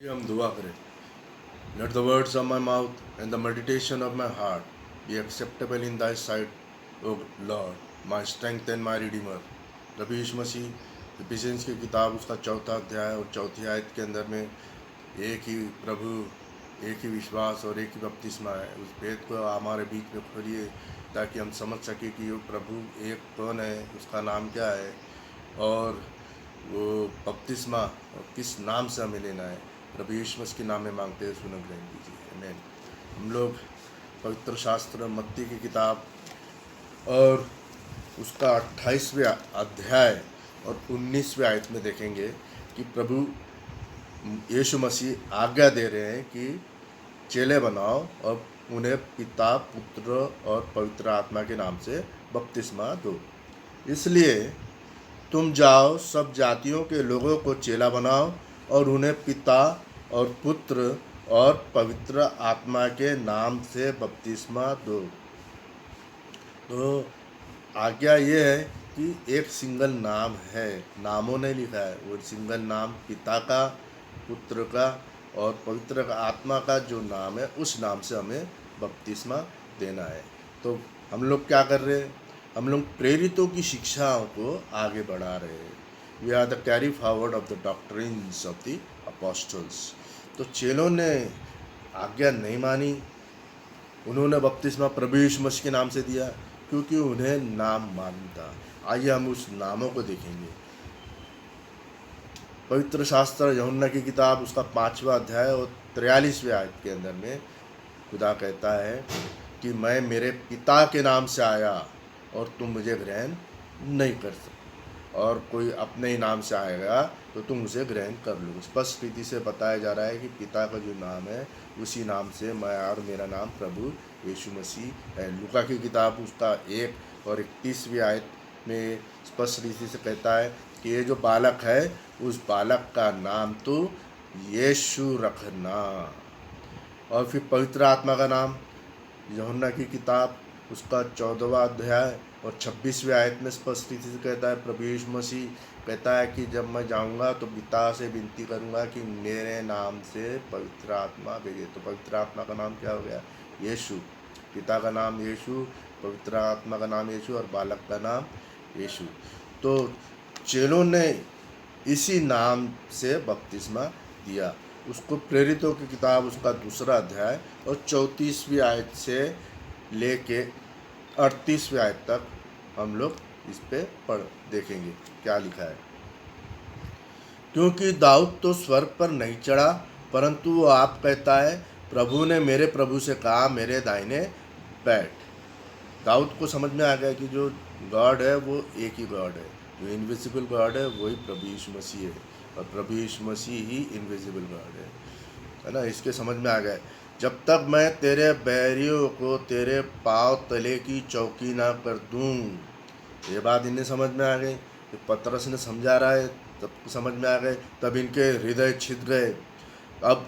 कि हम दुआ करें। Let the words of my mouth and the meditation of my heart be acceptable in thy sight O Lord my strength and my redeemer. नबी यीशु मसीह Ephesians की किताब उसका चौथा अध्याय और चौथी आयत के अंदर में एक ही प्रभु, एक ही विश्वास और एक ही बपतिस्मा है। उस भेद को हमारे बीच में खोलिए ताकि हम समझ सकें कि वो प्रभु एक कौन है, उसका नाम क्या है और वो बपतिस्मा और किस नाम से हमें लेना है। प्रभु यीशु मसीह के नाम में मांगते हैं, सुनो ग्रहण कीजिए। आमीन। हम लोग पवित्र शास्त्र मत्ती की किताब और उसका 28वें अध्याय और 19वें आयत में देखेंगे कि प्रभु यीशु मसीह आज्ञा दे रहे हैं कि चेले बनाओ और उन्हें पिता, पुत्र और पवित्र आत्मा के नाम से बपतिस्मा दो। इसलिए तुम जाओ, सब जातियों के लोगों को चेला बनाओ और उन्हें पिता और पुत्र और पवित्र आत्मा के नाम से बपतिस्मा दो। तो आज्ञा ये है कि एक सिंगल नाम है, नामों ने लिखा है, वो सिंगल नाम पिता का, पुत्र का और पवित्र आत्मा का जो नाम है उस नाम से हमें बपतिस्मा देना है। तो हम लोग क्या कर रहे हैं? हम लोग प्रेरितों की शिक्षाओं को आगे बढ़ा रहे हैं। We are the carry forward of the doctrines of the apostles. तो चेलों ने आज्ञा नहीं मानी, उन्होंने बपतिस्मा प्रभु यीशु मसीह के नाम से दिया क्योंकि उन्हें नाम मालूम था। आइए हम उस नामों को देखेंगे। पवित्र शास्त्र यूहन्ना की किताब उसका 5वां अध्याय और 43वें आयत के अंदर में खुदा कहता है कि मैं मेरे पिता के नाम से आया और तुम मुझे ग्रहण नहीं कर सकते, और कोई अपने ही नाम से आएगा तो तुम उसे ग्रहण कर लो। स्पष्ट रीति से बताया जा रहा है कि पिता का जो नाम है उसी नाम से मैं और मेरा नाम प्रभु यीशु मसीह है। लूका की किताब उसका 1 और 31वीं आयत में स्पष्ट रीति से कहता है कि ये जो बालक है उस बालक का नाम तो यीशु रखना। और फिर पवित्र आत्मा का नाम यूहन्ना की किताब उसका 14वां अध्याय और 26वें आयत में स्पष्ट रीति से कहता है, प्रभु यीशु मसीह कहता है कि जब मैं जाऊंगा तो पिता से विनती करूंगा कि मेरे नाम से पवित्र आत्मा भेजे। तो पवित्र आत्मा का नाम क्या हो गया? यीशु। पिता का नाम यीशु, पवित्र आत्मा का नाम यीशु और बालक का नाम यीशु। तो चेलों ने इसी नाम से बपतिस्मा दिया। उसको प्रेरितों की किताब उसका 2 अध्याय और 34वीं आयत से लेके 38वें आयत तक हम लोग इस पे पढ़ देखेंगे क्या लिखा है। क्योंकि दाऊद तो स्वर्ग पर नहीं चढ़ा, परंतु वो आप कहता है, प्रभु ने मेरे प्रभु से कहा, मेरे दाहिने बैठ। दाऊद को समझ में आ गया कि जो गॉड है वो एक ही गॉड है, जो इनविजिबल गॉड है वही प्रभु यीशु मसीह है और प्रभु यीशु मसीह ही इनविजिबल गॉड है ना। इसके समझ में आ गया, जब तक मैं तेरे बैरियों को तेरे पाँव तले की चौकी ना कर दूं। ये बात इन्हें समझ में आ गई कि पतरस ने समझा रहा है, तब समझ में आ गए, तब इनके हृदय छिद गए। अब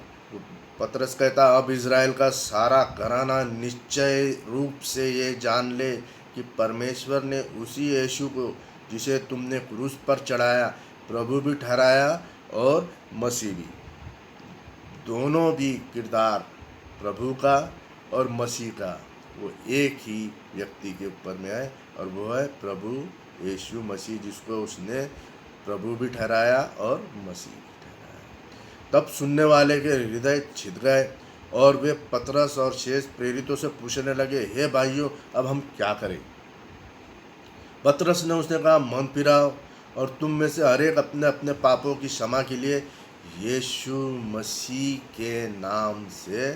पतरस कहता, अब इज़राइल का सारा घराना निश्चय रूप से ये जान ले कि परमेश्वर ने उसी यीशु को जिसे तुमने क्रूस पर चढ़ाया प्रभु भी ठहराया और मसीह भी। दोनों भी किरदार प्रभु का और मसीह का वो एक ही व्यक्ति के ऊपर में है और वो है प्रभु यीशु मसीह, जिसको उसने प्रभु भी ठहराया और मसीह भी ठहराया। तब सुनने वाले के हृदय छिद गए और वे पतरस और शेष प्रेरितों से पूछने लगे, हे भाइयों, अब हम क्या करें? पतरस ने उसने कहा, मन फिराओ और तुम में से हर एक अपने अपने पापों की क्षमा के लिए यीशु मसीह के नाम से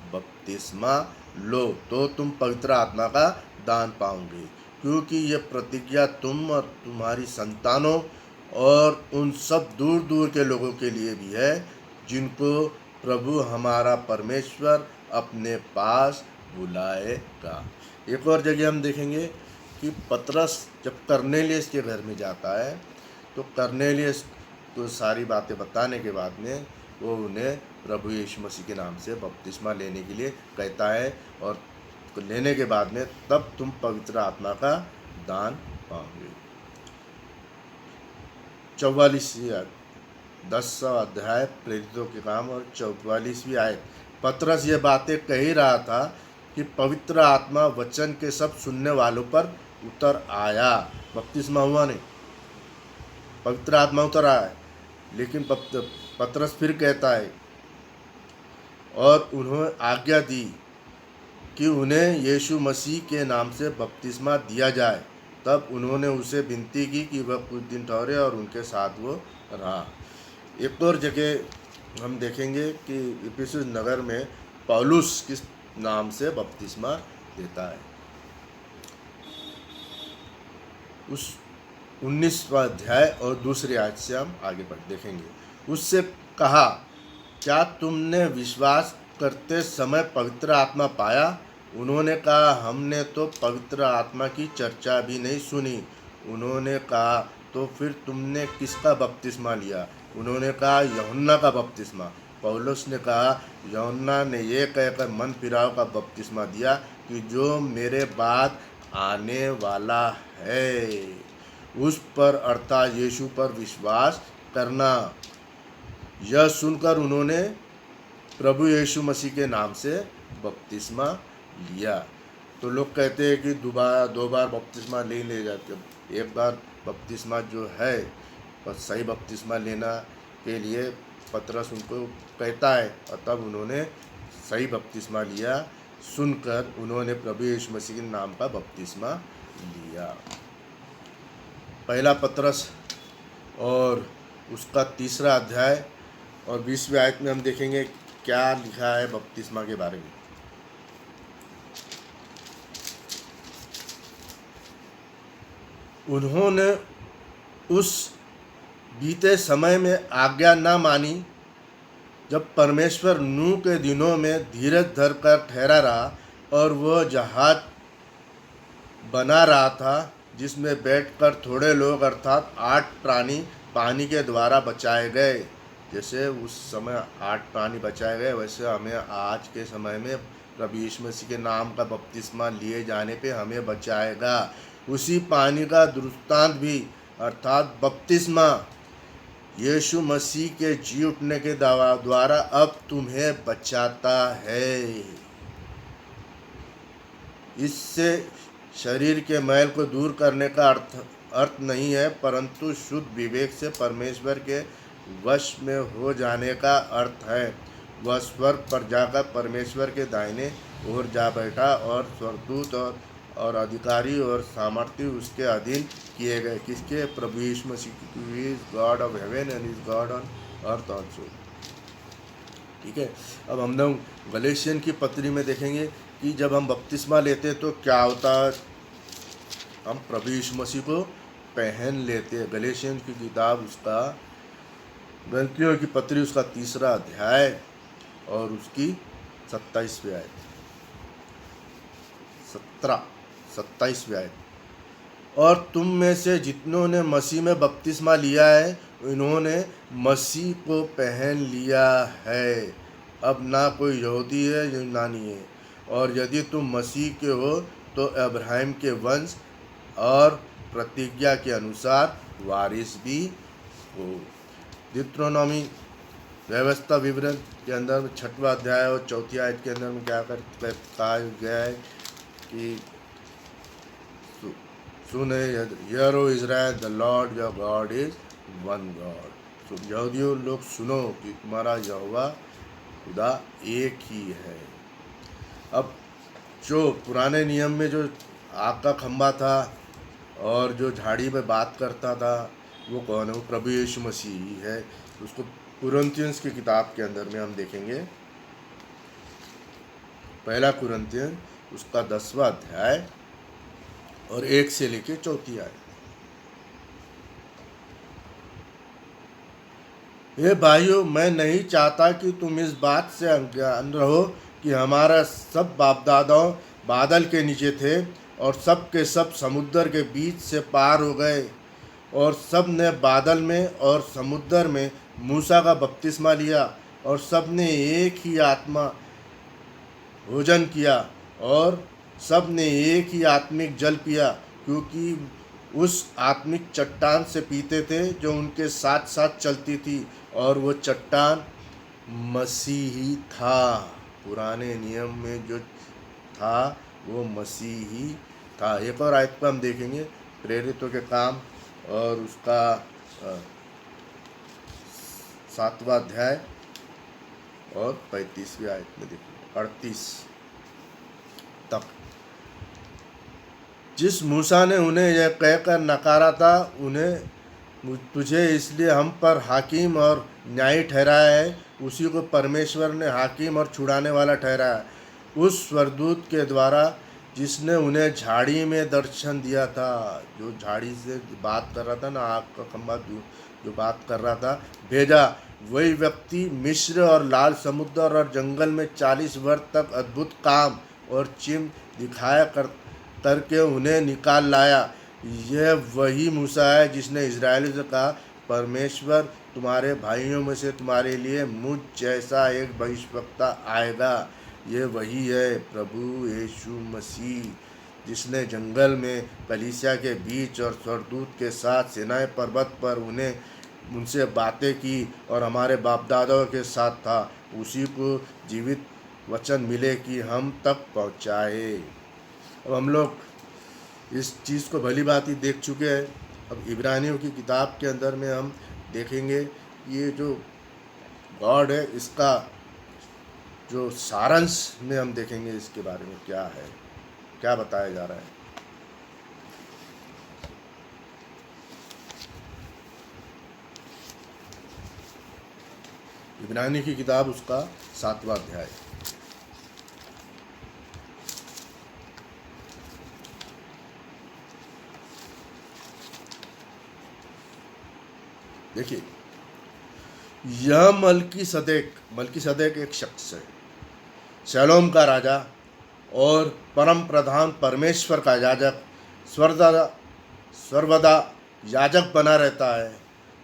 बपतिस्मा लो, तो तुम पवित्र आत्मा का दान पाओगे। क्योंकि ये प्रतिज्ञा तुम और तुम्हारी संतानों और उन सब दूर दूर के लोगों के लिए भी है जिनको प्रभु हमारा परमेश्वर अपने पास बुलाएगा। एक और जगह हम देखेंगे कि पतरस जब कर्नेलियस के घर में जाता है तो कर्नेलियस तो सारी बातें बताने के बाद में वो उन्हें प्रभु यीशु मसीह के नाम से बपतिस्मा लेने के लिए कहता है और लेने के बाद में तब तुम पवित्र आत्मा का दान पाओगे। 44 10वां अध्याय प्रेरितों के काम और 44वीं आयत। पतरस ये बातें कह ही रहा था कि पवित्र आत्मा वचन के सब सुनने वालों पर उतर आया। बपतिस्मा हुआ नहीं, पवित्र आत्मा उतर आया। लेकिन पतरस फिर कहता है, और उन्होंने आज्ञा दी कि उन्हें यीशु मसीह के नाम से बपतिस्मा दिया जाए। तब उन्होंने उसे विनती की कि वह कुछ दिन ठहरे और उनके साथ वो रहा। एक और जगह हम देखेंगे कि इफिसुस नगर में पौलुस किस नाम से बपतिस्मा देता है। उस 19वां अध्याय और दूसरी आयत से हम आगे देखेंगे। उससे कहा, क्या तुमने विश्वास करते समय पवित्र आत्मा पाया? उन्होंने कहा, हमने तो पवित्र आत्मा की चर्चा भी नहीं सुनी। उन्होंने कहा, तो फिर तुमने किसका बपतिस्मा लिया? उन्होंने कहा, यूहन्ना का बपतिस्मा। पौलुस ने कहा, यूहन्ना ने यह कहकर मन फिराव का बपतिस्मा दिया कि जो मेरे बाद आने वाला है उस पर अर्थात यीशु पर विश्वास करना। यह सुनकर उन्होंने प्रभु यीशु मसीह के नाम से बपतिस्मा लिया। तो लोग कहते हैं कि दो बार बपतिस्मा नहीं ले जाते। एक बार बपतिस्मा जो है बस सही बपतिस्मा लेना के लिए पतरस उनको कहता है, और तब उन्होंने सही बपतिस्मा लिया। सुनकर उन्होंने प्रभु यीशु मसीह के नाम का बपतिस्मा लिया। पहला पतरस और उसका 3रा अध्याय और 20वीं आयत में हम देखेंगे क्या लिखा है बपतिस्मा के बारे में। उन्होंने उस बीते समय में आज्ञा न मानी जब परमेश्वर नूह के दिनों में धीरज धरकर ठहरा रहा और वह जहाज बना रहा था जिसमें बैठकर थोड़े लोग अर्थात 8 प्राणी पानी के द्वारा बचाए गए। जैसे उस समय 8 प्राणी बचाए गए, वैसे हमें आज के समय में प्रभु यीशु मसीह के नाम का बपतिस्मा लिए जाने पे हमें बचाएगा। उसी पानी का दृष्टांत भी अर्थात बपतिस्मा यीशु मसीह के जी उठने के द्वारा अब तुम्हें बचाता है। इससे शरीर के मैल को दूर करने का अर्थ नहीं है, परंतु शुद्ध विवेक से परमेश्वर के वश में हो जाने का अर्थ है। वह स्वर्ग पर जाकर परमेश्वर के दाहिने ओर जा बैठा और स्वर्गदूत और अधिकारी और सामर्थ्य उसके अधीन किए गए। किसके? प्रभु यीशु मसीह। Is God of heaven and is God on earth also. ठीक है। अब हम लोग गलेशियन की पत्री में देखेंगे कि जब हम बपतिस्मा लेते तो क्या होता है। हम प्रभु यीशु मसीह को पहन लेते हैं। गलेशियन की किताब उसका गलतियों की पत्री उसका 3रा अध्याय और उसकी 27वीं आयत 27वीं आयत। और तुम में से जितनों ने मसीह में बपतिस्मा लिया है इन्होंने मसीह को पहन लिया है। अब ना कोई यहूदी है यूनानी है, और यदि तुम मसीह के हो तो अब्राहम के वंश और प्रतिज्ञा के अनुसार वारिस भी हो। deuteronomy व्यवस्था विवरण के अंदर में 6वां अध्याय और 4वीं आयत के अंदर में क्या कहा गया है कि सुने hear O Israel the Lord your God is one God. तो यहूदियों लोग सुनो कि तुम्हारा यहोवा खुदा एक ही है। अब जो पुराने नियम में जो आग का खंभा था और जो झाड़ी में बात करता था वो कौन है? वो प्रभु यीशु मसीह ही है। उसको कुरिन्थियंस की किताब के अंदर में हम देखेंगे। पहला कुरिन्थियन उसका 10वां अध्याय और 1 से लेके 4 आयत। हे भाइयों, मैं नहीं चाहता कि तुम इस बात से अज्ञान रहो कि हमारा सब बाप दादाओं बादल के नीचे थे और सब के सब समुद्र के बीच से पार हो गए, और सब ने बादल में और समुद्र में मूसा का बपतिस्मा लिया, और सब ने एक ही आत्मा भोजन किया, और सब ने एक ही आत्मिक जल पिया, क्योंकि उस आत्मिक चट्टान से पीते थे जो उनके साथ साथ चलती थी, और वो चट्टान मसीह ही था। पुराने नियम में जो था वो मसीह ही था। एक और आयत को हम देखेंगे, प्रेरितों के काम और उसका 7वां अध्याय और 35वीं आयत में देखिए 38 तक। जिस मूसा ने उन्हें यह कहकर नकारा था, उन्हें तुझे इसलिए हम पर हाकिम और न्यायी ठहराया है, उसी को परमेश्वर ने हाकिम और छुड़ाने वाला ठहराया, उस स्वर्गदूत के द्वारा जिसने उन्हें झाड़ी में दर्शन दिया था। जो झाड़ी से बात कर रहा था ना, आग का खंभा जो बात कर रहा था, भेजा। वही व्यक्ति मिस्र और लाल समुद्र और जंगल में 40 वर्ष तक अद्भुत काम और चिन्ह दिखाया करके उन्हें निकाल लाया। यह वही मूसा है जिसने इजरायलियों से कहा, परमेश्वर तुम्हारे भाइयों में से तुम्हारे लिए मुझ जैसा एक भविष्यवक्ता आएगा। ये वही है प्रभु यीशु मसीह, जिसने जंगल में कलीसिया के बीच और स्वर्गदूत के साथ सिनाई पर्वत पर उनसे बातें की और हमारे बाप दादाओं के साथ था। उसी को जीवित वचन मिले कि हम तक पहुँचाए। अब हम लोग इस चीज़ को भली भांति देख चुके हैं। अब इब्रानियों की किताब के अंदर में हम देखेंगे ये जो गॉड है, इसका जो सारांश में हम देखेंगे इसके बारे में क्या है, क्या बताया जा रहा है। इब्रानी की किताब उसका 7वां अध्याय। देखिए, यह मलकीसदेक एक शख्स है, शलोम का राजा और परम प्रधान परमेश्वर का याजक, सर्वदा याजक बना रहता है।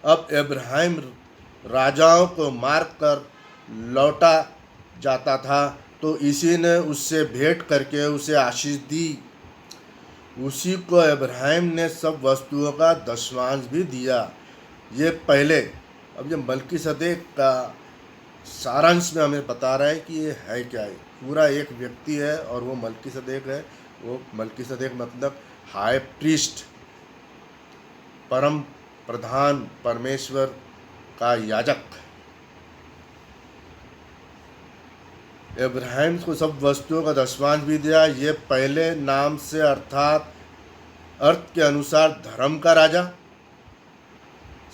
अब इब्राहिम राजाओं को मार कर लौटा जाता था, तो इसी ने उससे भेंट करके उसे आशीष दी। उसी को इब्राहिम ने सब वस्तुओं का दशमांश भी दिया। ये पहले, अब ये मलकीसदेक का सारांश में हमें बता रहा है कि ये है क्या है। पूरा एक व्यक्ति है और वो मलकीसदेक है। वो मलकीसदेक मतलब हाई प्रीस्ट, परम प्रधान परमेश्वर का याजक। इब्राहिम को सब वस्तुओं का दशमांश भी दिया। ये पहले नाम से अर्थात अर्थ के अनुसार धर्म का राजा,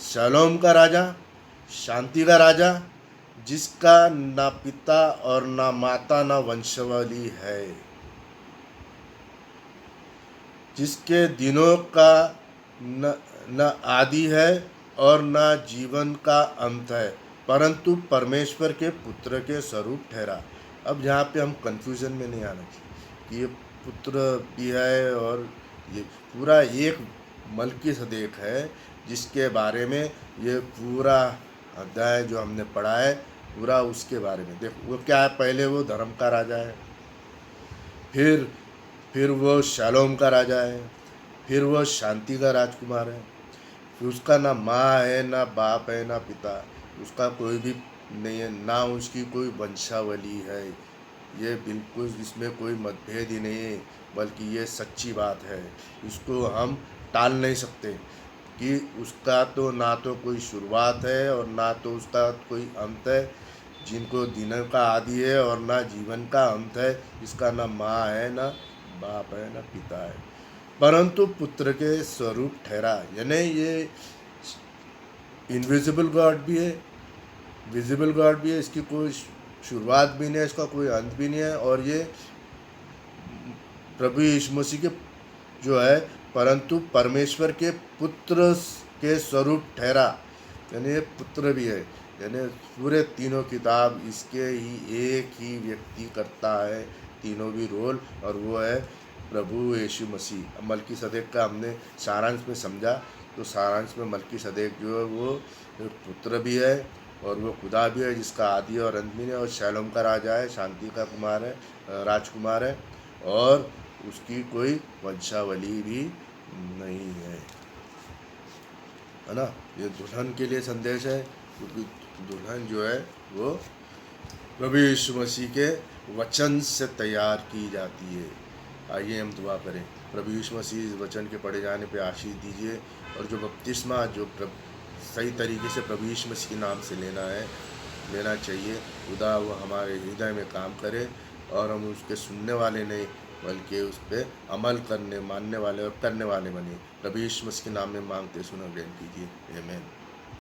शलोम का राजा, शांति का राजा, जिसका ना पिता और ना माता ना वंशावली है, जिसके दिनों का न आदि है और न जीवन का अंत है, परंतु परमेश्वर के पुत्र के स्वरूप ठहरा। अब यहाँ पे हम कंफ्यूजन में नहीं आना चाहिए कि ये पुत्र भी है और ये पूरा एक मलकीसदेक है, जिसके बारे में ये पूरा अध्याय जो हमने पढ़ा है पूरा उसके बारे में। देखो वो क्या है, पहले वो धर्म का राजा है, फिर वो शालोम का राजा है, फिर वो शांति का राजकुमार है, फिर उसका ना माँ है ना बाप है ना पिता, उसका कोई भी नहीं है, ना उसकी कोई वंशावली है। ये बिल्कुल इसमें कोई मतभेद ही नहीं है, बल्कि ये सच्ची बात है। इसको हम टाल नहीं सकते कि उसका तो ना तो कोई शुरुआत है और ना तो उसका कोई अंत है, जिनको दिनों का आदि है और ना जीवन का अंत है, इसका ना माँ है ना बाप है ना पिता है, परंतु पुत्र के स्वरूप ठहरा। यानी ये इनविजिबल गॉड भी है, विजिबल गॉड भी है, इसकी कोई शुरुआत भी नहीं है, इसका कोई अंत भी नहीं है। और ये प्रभु यीशु मसीह के जो है, परंतु परमेश्वर के पुत्र के स्वरूप ठहरा, यानी ये पुत्र भी है। यानी पूरे तीनों किताब इसके ही एक ही व्यक्ति करता है, तीनों भी रोल, और वो है प्रभु यीशु मसीह। मलकीसदेक का हमने सारांश में समझा, तो सारांश में मलकीसदेक जो है वो पुत्र भी है और वो खुदा भी है, जिसका आदि और अंत भी है, और शलोम का राजा है, शांति का कुमार है, राजकुमार है, और उसकी कोई वंशावली भी नहीं है ना। ये दुल्हन के लिए संदेश है, क्योंकि दुल्हन जो है वो प्रभु यीशु मसीह के वचन से तैयार की जाती है। आइए हम दुआ करें। प्रभु यीशु मसीह इस वचन के पढ़े जाने पे आशीष दीजिए, और जो बपतिस्मा जो सही तरीके से प्रभु यीशु मसीह के नाम से लेना चाहिए, खुदा वो हमारे हृदय में काम करे और हम उसके सुनने वाले नहीं बल्कि उस पर अमल करने, मानने वाले और करने वाले बने। प्रभु यीशु मसीह के नाम में मांगते सुनो ग्रहण कीजिए। आमीन।